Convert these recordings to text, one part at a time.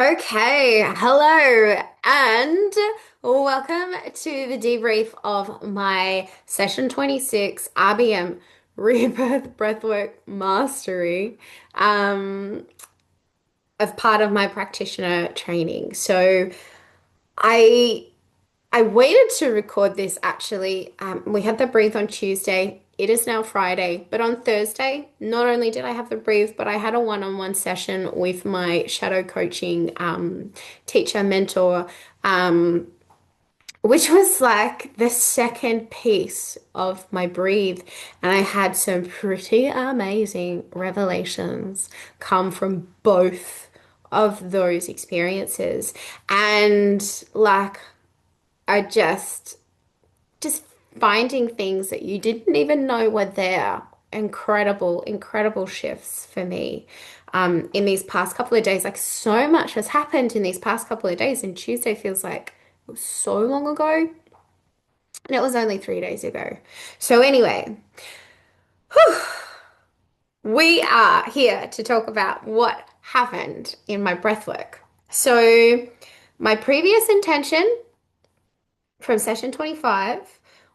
Okay, hello and welcome to the debrief of my session 26 RBM Rebirth Breathwork Mastery um, of part of my practitioner training. I I waited to record this actually. We had the breathe on Tuesday. It is now Friday, but on Thursday, not only did I have the breathe, but I had a one-on-one session with my shadow coaching teacher mentor, um, which was like the second piece of my breathe. And I had some pretty amazing revelations come from both of those experiences. And like, I just finding things that you didn't even know were there. Incredible, incredible shifts for me in these past couple of days. Like so much has happened in these past couple of days, and Tuesday feels like it was so long ago, and it was only 3 days ago. So anyway, we are here to talk about what happened in my breathwork. So my previous intention from session 25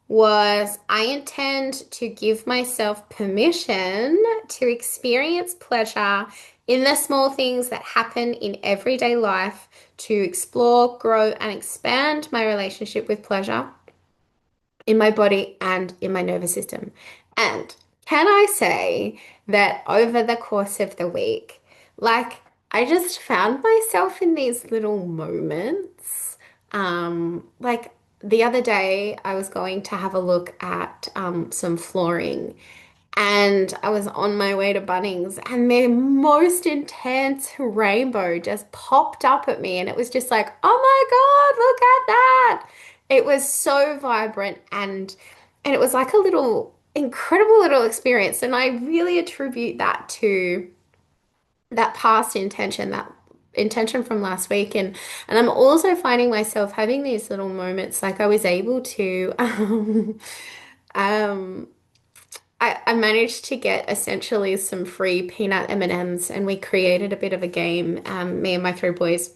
was I intend to give myself permission to experience pleasure in the small things that happen in everyday life, to explore, grow, and expand my relationship with pleasure in my body and in my nervous system. And can I say that over the course of the week, like I just found myself in these little moments. Like the other day, I was going to have a look at some flooring, and I was on my way to Bunnings, and the most intense rainbow just popped up at me, and it was just like, oh my God, look at that. It was so vibrant and it was like a little incredible little experience. And I really attribute that to that past intention, that intention from last week. And I'm also finding myself having these little moments, like I was able to um I managed to get essentially some free peanut M&Ms, and we created a bit of a game, me and my three boys,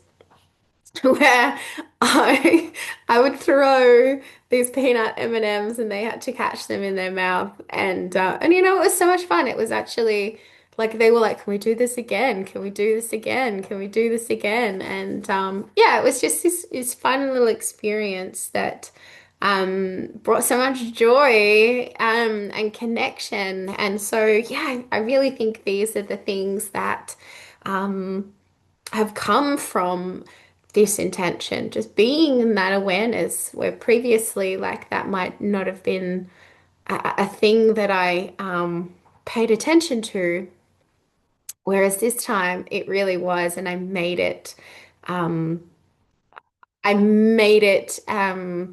where I I would throw these peanut M&Ms and they had to catch them in their mouth, and it was so much fun. It was actually like they were like, "Can we do this again? Can we do this again? Can we do this again?" And yeah, it was just this fun little experience that brought so much joy and connection. And so yeah, I really think these are the things that um have come from this intention, just being in that awareness where previously, like that might not have been a thing that I paid attention to, whereas this time it really was, and um, I made it, I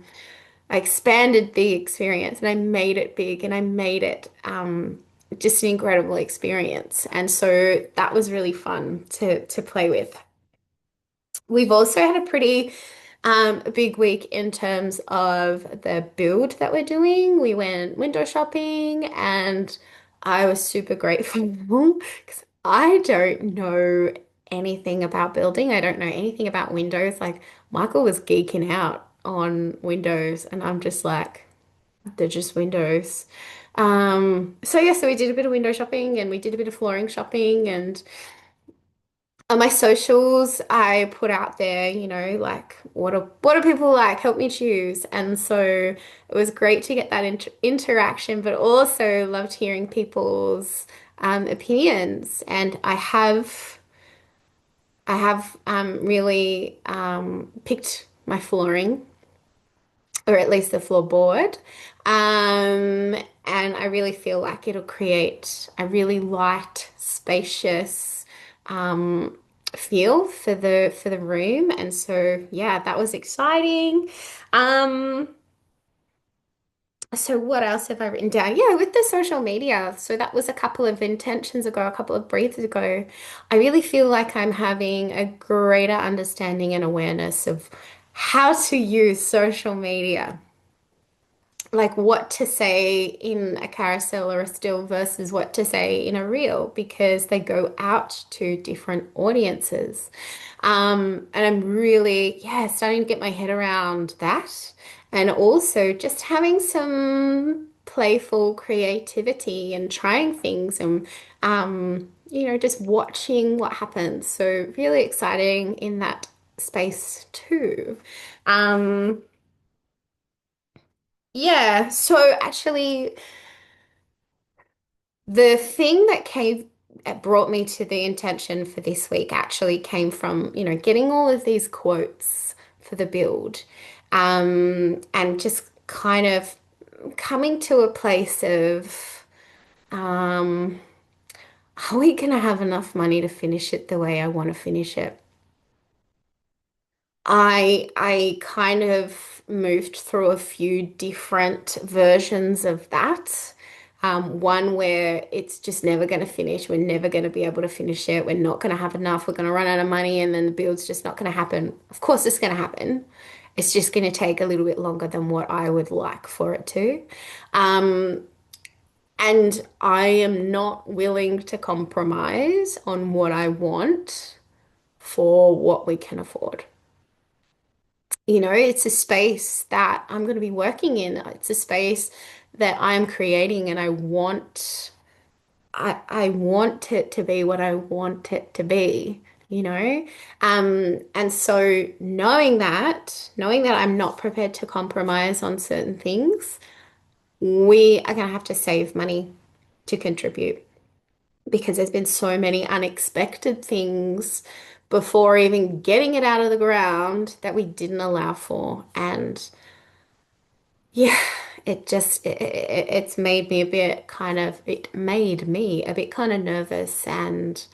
expanded the experience and I made it big and I made it just an incredible experience. And so that was really fun to play with. We've also had a pretty big week in terms of the build that we're doing. We went window shopping and I was super grateful because I don't know anything about building. I don't know anything about windows. Like Michael was geeking out on windows and I'm just like, they're just windows. So yeah, so we did a bit of window shopping and we did a bit of flooring shopping, and on my socials, I put out there, like what do people like? Help me choose. And so it was great to get that interaction, but also loved hearing people's opinions. And I have really picked my flooring, or at least the floorboard. And I really feel like it'll create a really light, spacious um, feel for the room. And so, yeah, that was exciting. Um, so what else have I written down? Yeah, with the social media. So that was a couple of intentions ago, a couple of breaths ago. I really feel like I'm having a greater understanding and awareness of how to use social media. like what to say in a carousel or a still versus what to say in a reel because they go out to different audiences. And I'm really, yeah, starting to get my head around that. And also just having some playful creativity and trying things and, just watching what happens. So really exciting in that space too. Um, yeah, so actually, the thing that brought me to the intention for this week actually came from, getting all of these quotes for the build, and just kind of coming to a place of, um, are we gonna have enough money to finish it the way I want to finish it? I kind of moved through a few different versions of that. One where it's just never going to finish. We're never going to be able to finish it. We're not going to have enough. We're going to run out of money, and then the build's just not going to happen. Of course, it's going to happen. It's just going to take a little bit longer than what I would like for it to. Um, and I am not willing to compromise on what I want for what we can afford. It's a space that I'm going to be working in. It's a space that I'm creating and I want it to be what I want it to be, you know? And so knowing that I'm not prepared to compromise on certain things, we are going to have to save money to contribute because there's been so many unexpected things before even getting it out of the ground that we didn't allow for. And yeah, it's made me a bit kind of, it made me a bit kind of nervous and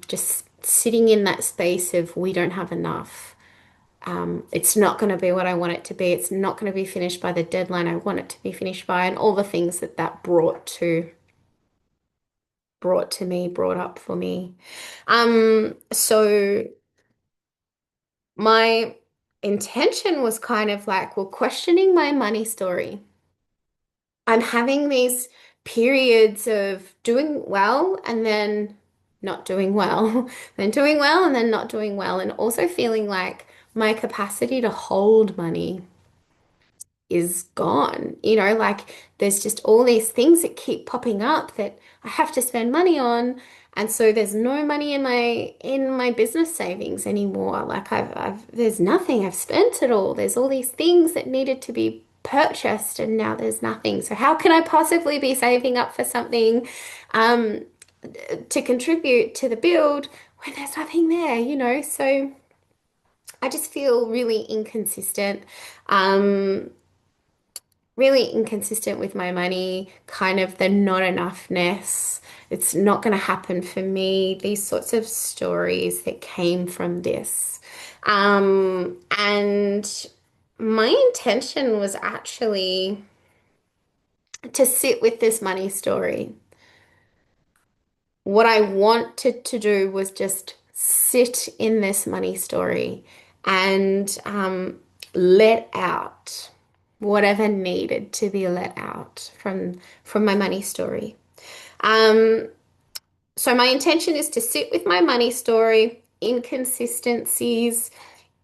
just sitting in that space of we don't have enough. It's not going to be what I want it to be. It's not going to be finished by the deadline I want it to be finished by, and all the things that brought up for me. So my intention was kind of like, well, questioning my money story. I'm having these periods of doing well and then not doing well, then doing well and then not doing well, and also feeling like my capacity to hold money is gone. Like there's just all these things that keep popping up that I have to spend money on. And so there's no money in my business savings anymore. Like there's nothing. I've spent it all. There's all these things that needed to be purchased and now there's nothing. So how can I possibly be saving up for something um to contribute to the build when there's nothing there? So I just feel Um really inconsistent with my money, kind of the not enoughness. It's not going to happen for me. These sorts of stories that came from this. And my intention was actually to sit with this money story. What I wanted to do was just sit in this money story and let out whatever needed to be let out from my money story. Um, so my intention is to sit with my money story, inconsistencies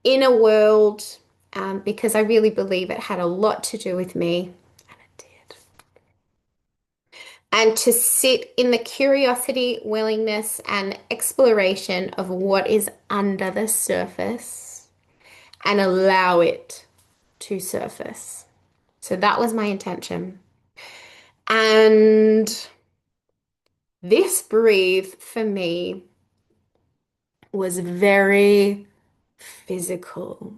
in a world, because I really believe it had a lot to do with me, and it did. And to sit in the curiosity, willingness, and exploration of what is under the surface and allow it to surface. So that was my intention. And this breathe for me was very physical.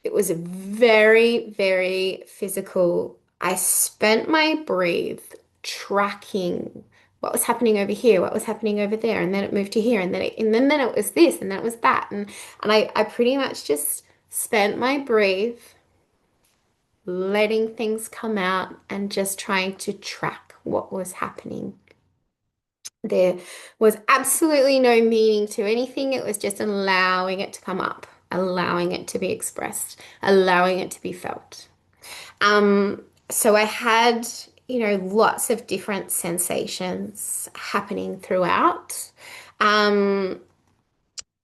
It was very, very physical. I spent my breath tracking what was happening over here, what was happening over there, and then it moved to here, and then it was this, and then it was that, and I pretty much just spent my breath letting things come out and just trying to track what was happening. There was absolutely no meaning to anything. It was just allowing it to come up, allowing it to be expressed, allowing it to be felt. So I had, lots of different sensations happening throughout. Um,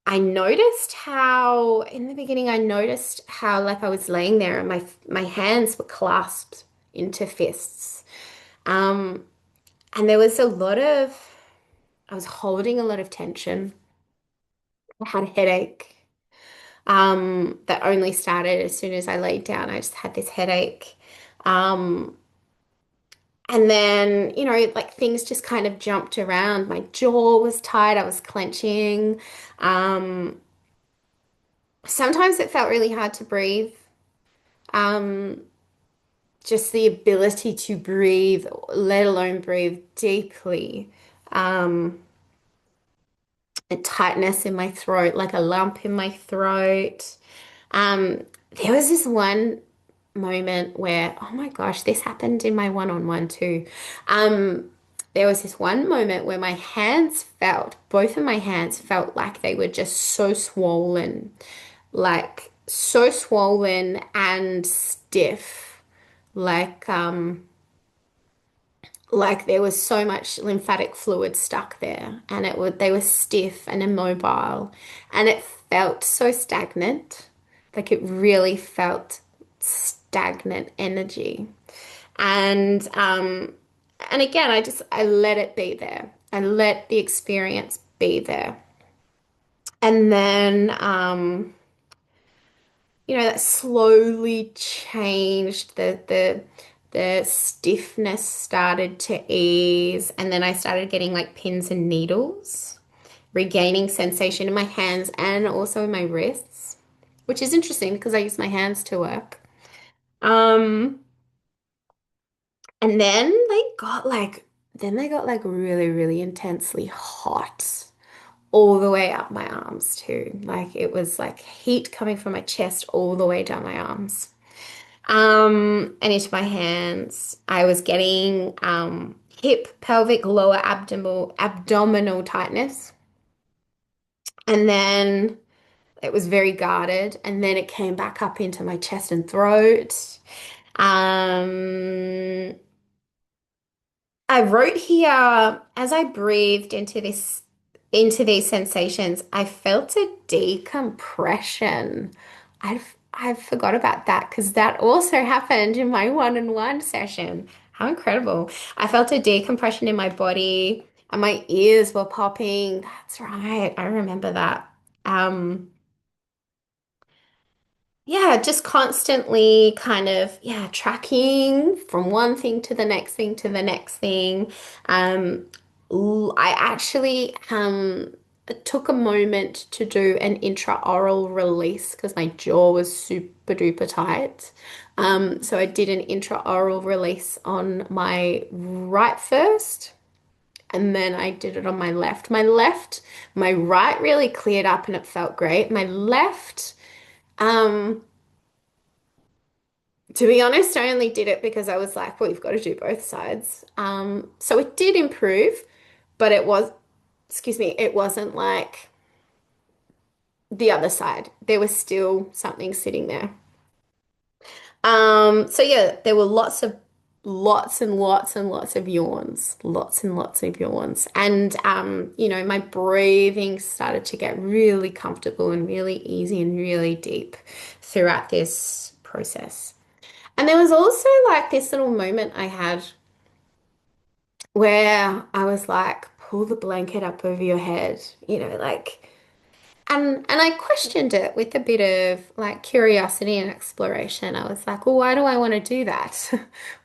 I noticed how, in the beginning, I noticed how, like, I was laying there and my hands were clasped into fists. Um, and there was a lot of, I was holding a lot of tension. I had a headache, that only started as soon as I laid down. I just had this headache. Um, And then, like things just kind of jumped around. My jaw was tight, I was clenching. Um, Sometimes it felt really hard to breathe. Um, just the ability to breathe, let alone breathe deeply. Um, a tightness in my throat, like a lump in my throat. Um, there was this one moment where, oh my gosh, this happened in my one-on-one too. There was this one moment where both of my hands felt like they were just so swollen, like so swollen and stiff, like like there was so much lymphatic fluid stuck there, and they were stiff and immobile, and it felt so stagnant. Like it really felt stagnant energy. And and again, I let it be there. I let the experience be there. And then that slowly changed. The stiffness started to ease, and then I started getting like pins and needles, regaining sensation in my hands and also in my wrists, which is interesting because I use my hands to work. Um, and then they got like really, really intensely hot all the way up my arms too. Like it was like heat coming from my chest all the way down my arms. And into my hands. I was getting hip, pelvic, lower abdominal tightness. And then it was very guarded. And then it came back up into my chest and throat. Um, I wrote here as I breathed into these sensations, I felt a decompression. I forgot about that because that also happened in my one-on-one session. How incredible. I felt a decompression in my body and my ears were popping. That's right. I remember that. Um, yeah, just constantly kind of, yeah, tracking from one thing to the next thing to the next thing. Um, I actually took a moment to do an intraoral release because my jaw was super duper tight. So I did an intraoral release on my right first, and then I did it on my left. My right really cleared up and it felt great. My left, um, to be honest, I only did it because I was like, well, you've got to do both sides. So it did improve, but excuse me, it wasn't like the other side. There was still something sitting there. So yeah, there were lots and lots and lots of yawns, lots and lots of yawns. And my breathing started to get really comfortable and really easy and really deep throughout this process. And there was also like this little moment I had where I was like, pull the blanket up over your head, like, and I questioned it with a bit of like curiosity and exploration. I was like, well, why do I want to do that?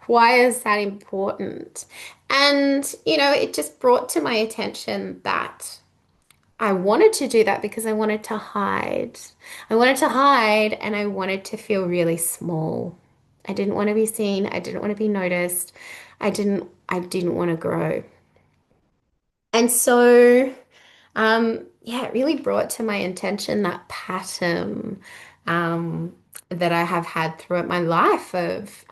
Why is that important? And, it just brought to my attention that I wanted to do that because I wanted to hide. I wanted to hide and I wanted to feel really small. I didn't want to be seen. I didn't want to be noticed. I didn't want to grow. And so, yeah, it really brought to my attention that pattern that I have had throughout my life of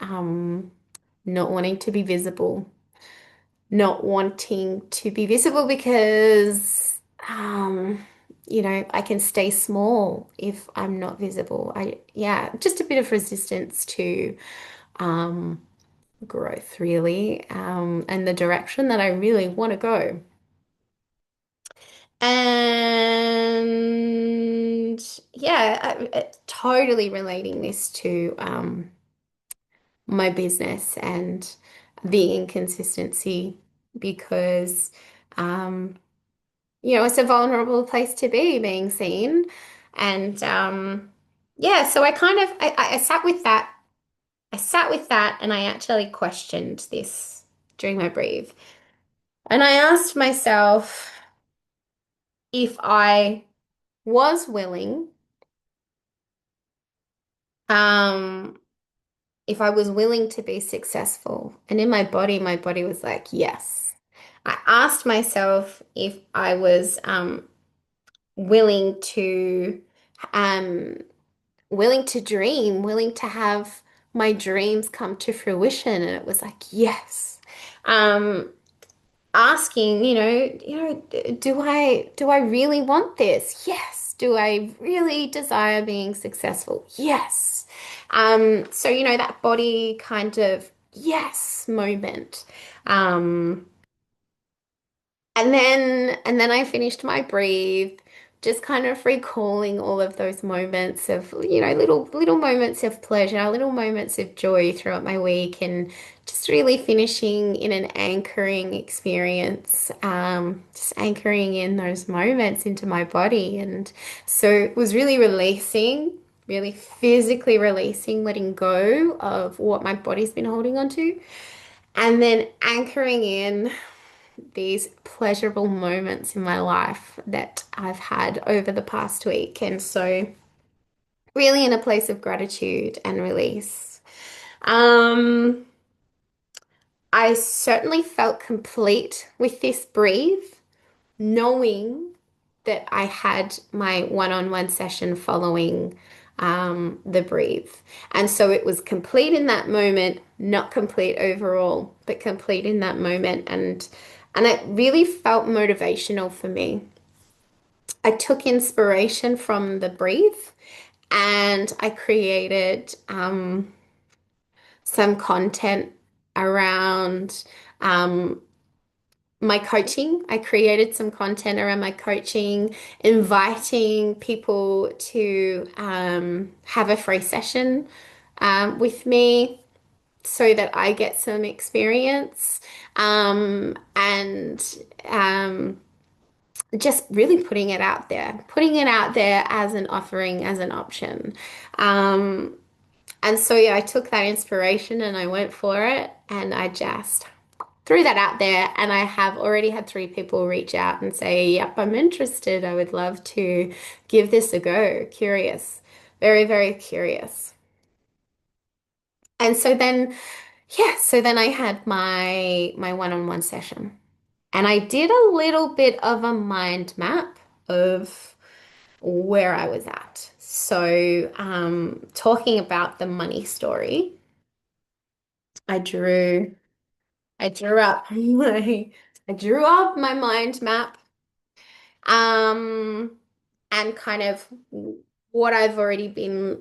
not wanting to be visible, not wanting to be visible because I can stay small if I'm not visible. Yeah, just a bit of resistance to um, growth, really, and the direction that I really want to go. And yeah, totally relating this to my business and the inconsistency because, um, it's a vulnerable place to be being seen. And yeah, so I sat with that. I sat with that and I actually questioned this during my breathe. And I asked myself if I was willing, um, if I was willing to be successful. And in my body was like, yes. I asked myself if I was willing to um, willing to dream, willing to have my dreams come to fruition. And it was like, yes. Um, Asking, do I really want this? Yes. Do I really desire being successful? Yes. So that body kind of yes moment. Um, and then I finished my breathe, just kind of recalling all of those moments of, little moments of pleasure, little moments of joy throughout my week, and just really finishing in an anchoring experience, just anchoring in those moments into my body. And so it was really releasing, really physically releasing, letting go of what my body's been holding on to, and then anchoring in these pleasurable moments in my life that I've had over the past week. And so, really, in a place of gratitude and release. Um, I certainly felt complete with this breathe, knowing that I had my one-on-one session following the breathe. And so it was complete in that moment, not complete overall, but complete in that moment. And it really felt motivational for me. I took inspiration from the breathe and I created some content around um, my coaching. I created some content around my coaching, inviting people to have a free session with me so that I get some experience, and just really putting it out there as an offering, as an option. Um, and so, yeah, I took that inspiration and I went for it and I just threw that out there. And I have already had 3 people reach out and say, yep, I'm interested. I would love to give this a go. Curious, very, very curious. And so then, yeah, so then I had my one-on-one session. And I did a little bit of a mind map of where I was at. So, talking about the money story, I drew I drew up my mind map, um, and kind of what I've already been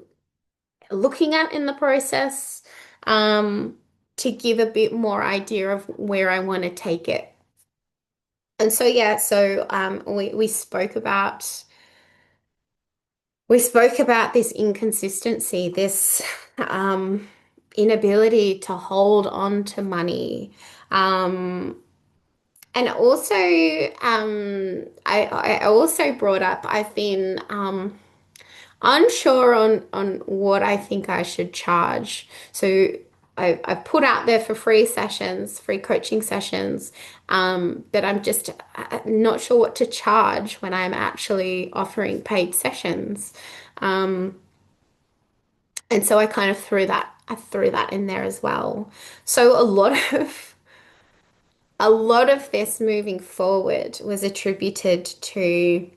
looking at in the process, to give a bit more idea of where I want to take it. And so yeah, so we spoke about this inconsistency, this inability to hold on to money. Um, and also, I also brought up I've been unsure on what I think I should charge. So I've put out there for free sessions, free coaching sessions, but I'm just not sure what to charge when I'm actually offering paid sessions. Um, and so I threw that in there as well. So a lot of this moving forward was attributed to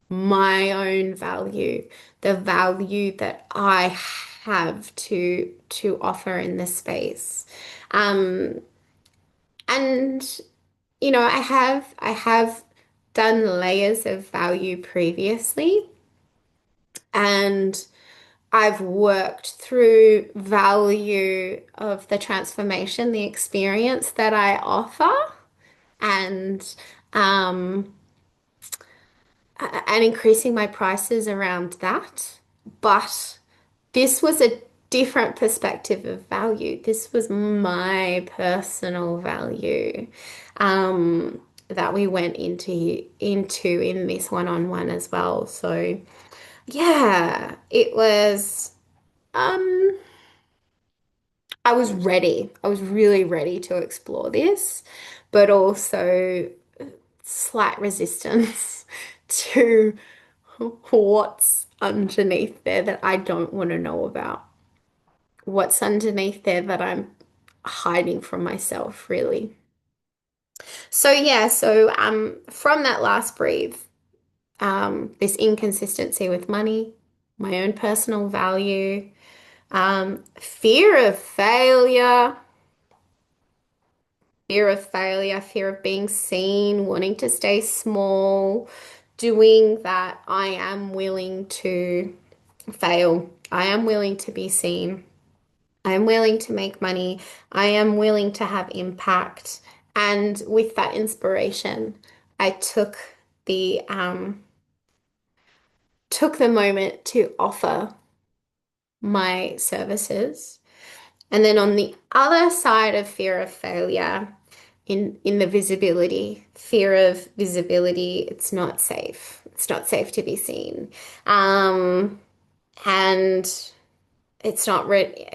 my own value, the value that I have to offer in this space. Um, and I have done layers of value previously, and I've worked through value of the transformation, the experience that I offer, and um, and increasing my prices around that. But this was a different perspective of value. This was my personal value that we went into in this one-on-one as well. So yeah, it was I was ready. I was really ready to explore this, but also slight resistance to what's underneath there that I don't want to know about. What's underneath there that I'm hiding from myself, really. So yeah, so from that last breathe, this inconsistency with money, my own personal value, fear of failure, fear of being seen, wanting to stay small, doing that. I am willing to fail. I am willing to be seen. I am willing to make money. I am willing to have impact. And with that inspiration, I took the moment to offer my services. And then on the other side of fear of failure, in the visibility, fear of visibility, it's not safe. It's not safe to be seen. And it's not re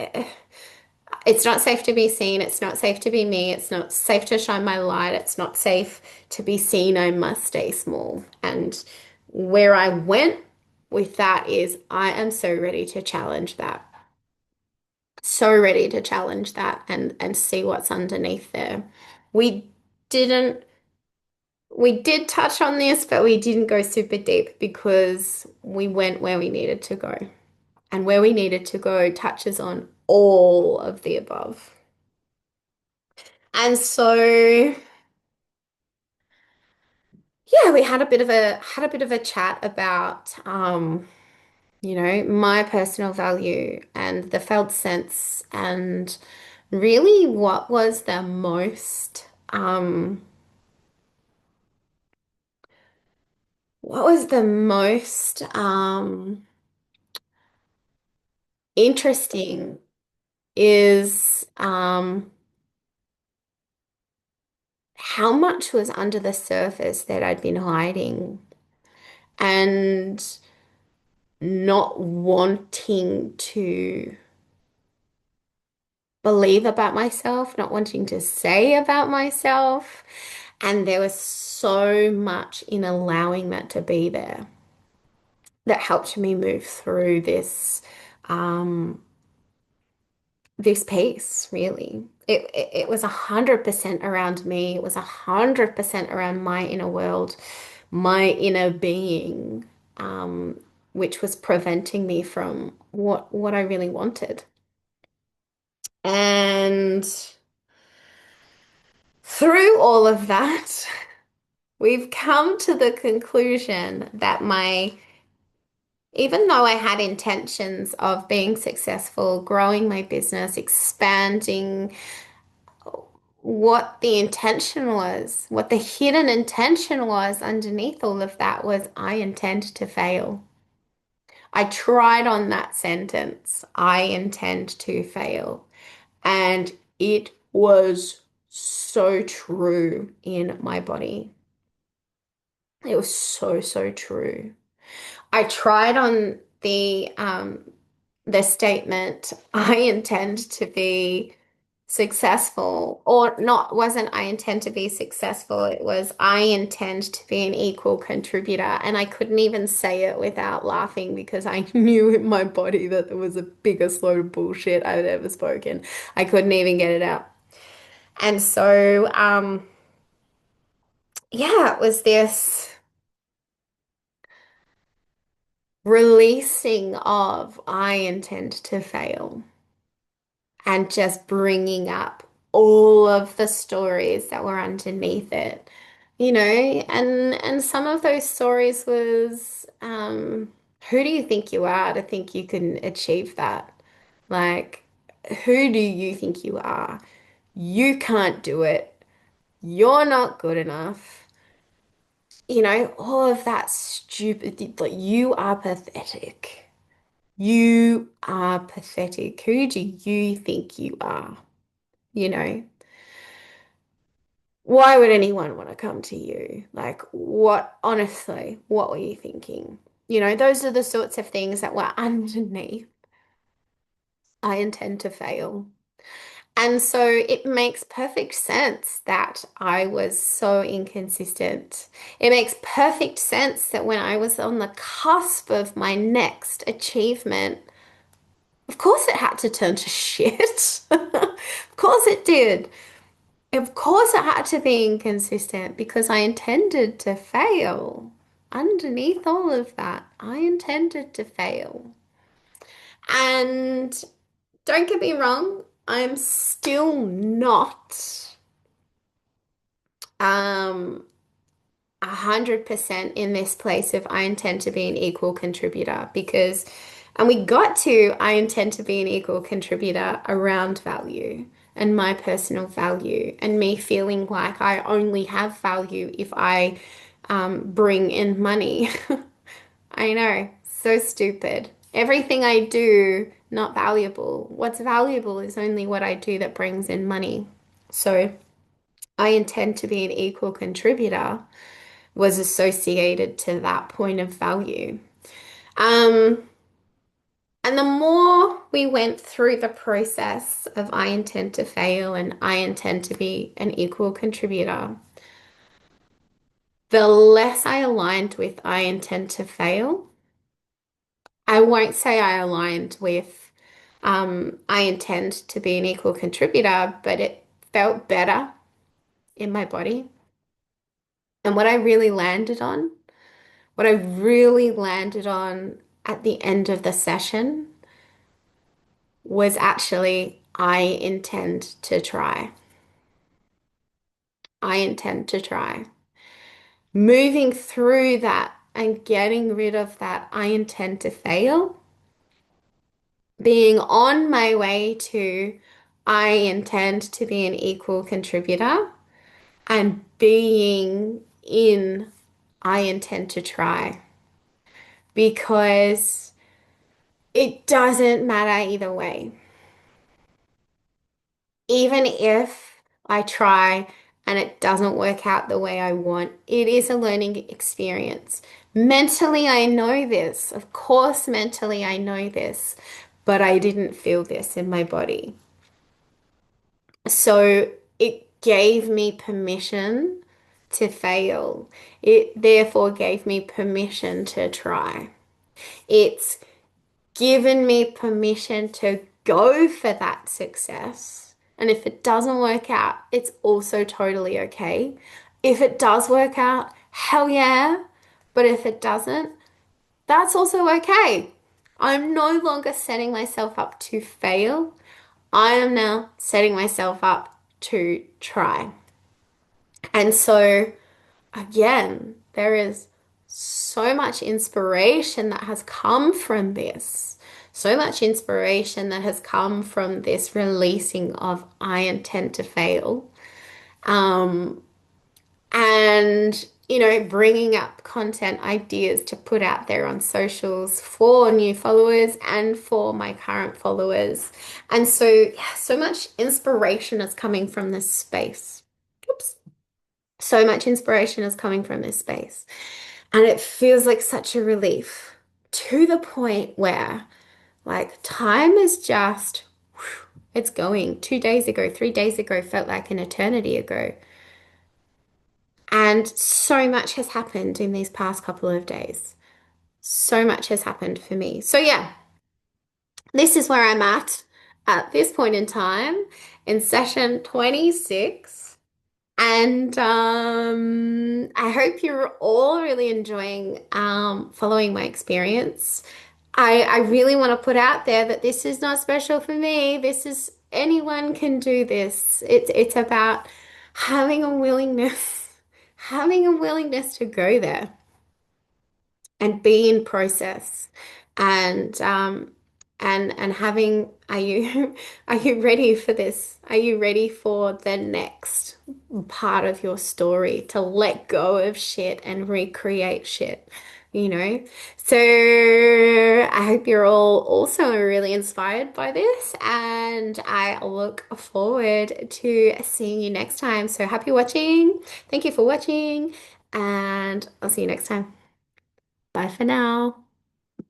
it's not safe to be seen. It's not safe to be me. It's not safe to shine my light. It's not safe to be seen. I must stay small. And where I went with that is I am so ready to challenge that. So ready to challenge that and see what's underneath there. We didn't we did touch on this, but we didn't go super deep because we went where we needed to go. And where we needed to go touches on all of the above. And so yeah, we had a bit of a chat about my personal value and the felt sense and really what was the most interesting is how much was under the surface that I'd been hiding and not wanting to believe about myself, not wanting to say about myself. And there was so much in allowing that to be there that helped me move through um, this piece, really. It was 100% around me. It was 100% around my inner world, my inner being, which was preventing me from what I really wanted. And through all of that, we've come to the conclusion that even though I had intentions of being successful, growing my business, expanding, what the intention was, what the hidden intention was underneath all of that was I intend to fail. I tried on that sentence, I intend to fail. And it was so true in my body. It was so, so true. I tried on the statement, I intend to be successful, or not, wasn't I intend to be successful, it was I intend to be an equal contributor. And I couldn't even say it without laughing because I knew in my body that there was the biggest load of bullshit I've ever spoken. I couldn't even get it out. And so, yeah, it was this releasing of I intend to fail and just bringing up all of the stories that were underneath it and some of those stories was, who do you think you are to think you can achieve that? Like, who do you think you are? You can't do it. You're not good enough. All of that stupid, like, you are pathetic. You are pathetic. Who do you think you are? You know, why would anyone want to come to you? Like, honestly, what were you thinking? Those are the sorts of things that were underneath. I intend to fail. And so it makes perfect sense that I was so inconsistent. It makes perfect sense that when I was on the cusp of my next achievement, of course it had to turn to shit. Of course it did. Of course it had to be inconsistent because I intended to fail. Underneath all of that, I intended to fail. And don't get me wrong, I'm still not um 100% in this place of I intend to be an equal contributor and we got to I intend to be an equal contributor around value and my personal value and me feeling like I only have value if I bring in money. I know, so stupid. Everything I do, not valuable. What's valuable is only what I do that brings in money. So I intend to be an equal contributor was associated to that point of value. Um, and the more we went through the process of I intend to fail and I intend to be an equal contributor, the less I aligned with I intend to fail. I won't say I aligned with I intend to be an equal contributor, but it felt better in my body. And what I really landed on at the end of the session was actually I intend to try. I intend to try. Moving through that and getting rid of that I intend to fail, being on my way to I intend to be an equal contributor and being in I intend to try because it doesn't matter either way. Even if I try and it doesn't work out the way I want, it is a learning experience. Mentally, I know this. Of course, mentally, I know this, but I didn't feel this in my body. So it gave me permission to fail. It therefore gave me permission to try. It's given me permission to go for that success. And if it doesn't work out, it's also totally okay. If it does work out, hell yeah. But if it doesn't, that's also okay. I'm no longer setting myself up to fail. I am now setting myself up to try. And so, again, there is so much inspiration that has come from this. So much inspiration that has come from this releasing of I intend to fail. Um, and, bringing up content ideas to put out there on socials for new followers and for my current followers. And so, yeah, so much inspiration is coming from this space. Oops. So much inspiration is coming from this space. And it feels like such a relief to the point where, like, time is just, it's going. 2 days ago, 3 days ago felt like an eternity ago. And so much has happened in these past couple of days. So much has happened for me. So, yeah, this is where I'm at this point in time in session 26. And I hope you're all really enjoying following my experience. I really want to put out there that this is not special for me. This is anyone can do this. It's about having a willingness, having a willingness to go there and be in process and and having are you are you ready for this? Are you ready for the next part of your story to let go of shit and recreate shit, you know? So I hope you're all also really inspired by this, and I look forward to seeing you next time. So happy watching. Thank you for watching, and I'll see you next time. Bye for now.